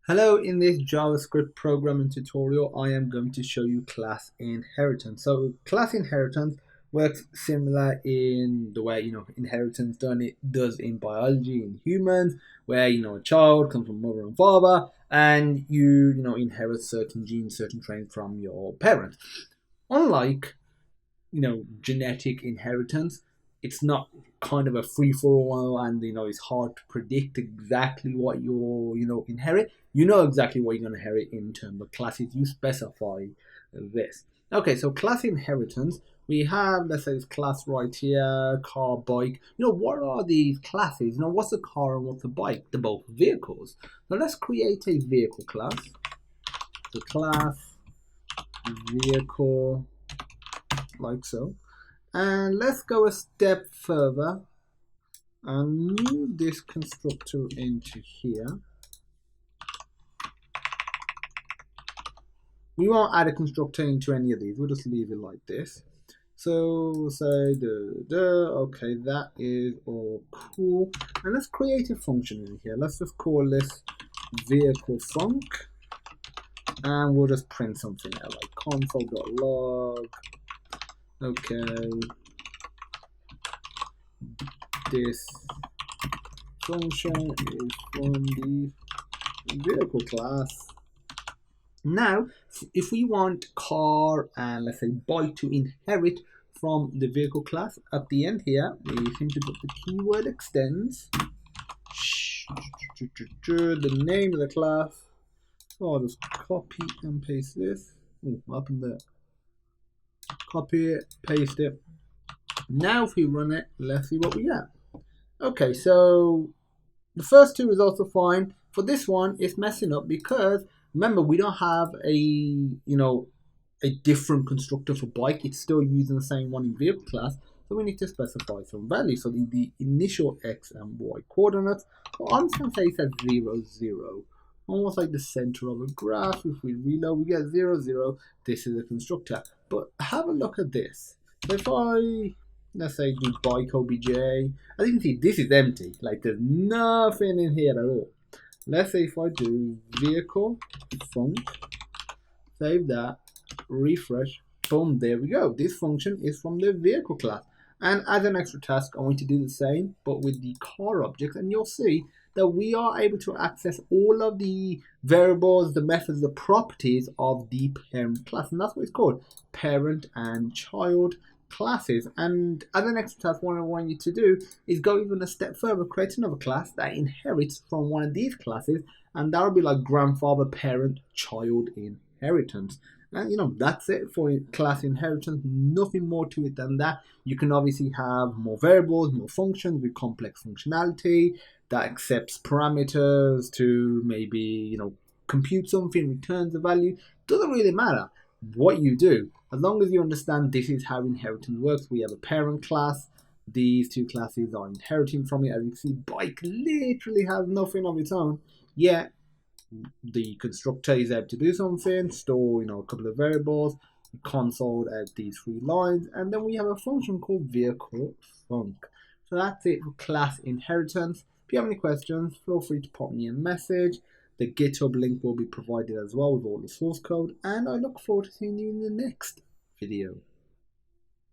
Hello, in this JavaScript programming tutorial, I am going to show you class inheritance. So class inheritance works similar in the way, inheritance does in biology in humans, where, a child comes from mother and father and you inherit certain genes, certain traits from your parents. Unlike genetic inheritance, it's not kind of a free for all, and it's hard to predict exactly what you'll inherit. You know exactly what you're going to inherit in terms of classes. You specify this. Okay, so class inheritance, we have, let's say, this class right here, car, bike. What are these classes? What's a car and what's a bike? They're both vehicles. So let's create a vehicle class. The class vehicle, like so. And let's go a step further and move this constructor into here. We won't add a constructor into any of these, we'll just leave it like this. So we'll say okay, that is all cool. And let's create a function in here. Let's just call this vehicle func, and we'll just print something out like console.log. Okay, this function is from the vehicle class. Now, if we want car and let's say bike to inherit from the vehicle class, at the end here, we simply put the keyword extends, the name of the class. So I'll just copy and paste this. Oh, what happened there? Copy it, paste it. Now if we run it, let's see what we get. Okay, so the first two results are fine. For this one, it's messing up because remember, we don't have a different constructor for bike. It's still using the same one in vehicle class. So we need to specify some value. So the initial x and y coordinates. Well, I'm just going to say it says 0, 0. Almost like the center of a graph. If we reload, we get 0, 0. This is a constructor. But have a look at this. So if I, let's say, do bike obj, as you can see, this is empty. Like there's nothing in here at all. Let's say if I do vehicle func, save that, refresh, boom, there we go. This function is from the vehicle class. And as an extra task, I want to do the same, but with the car object, and you'll see that we are able to access all of the variables, the methods, the properties of the parent class. And that's what it's called, parent and child classes. And as an extra task, what I want you to do is go even a step further, create another class that inherits from one of these classes, and that'll be like grandfather, parent, child inheritance. And that's it for class inheritance. Nothing more to it than that. You can obviously have more variables, more functions with complex functionality that accepts parameters to maybe compute something, returns a value. Doesn't really matter what you do, as long as you understand this is how inheritance works. We have a parent class. These two classes are inheriting from it. As you can see, bike literally has nothing of its own. Yet the constructor is able to do something, store a couple of variables, console out these 3 lines, and then we have a function called vehicle func. So that's it for class inheritance. If you have any questions, feel free to pop me a message. The GitHub link will be provided as well with all the source code, and I look forward to seeing you in the next video.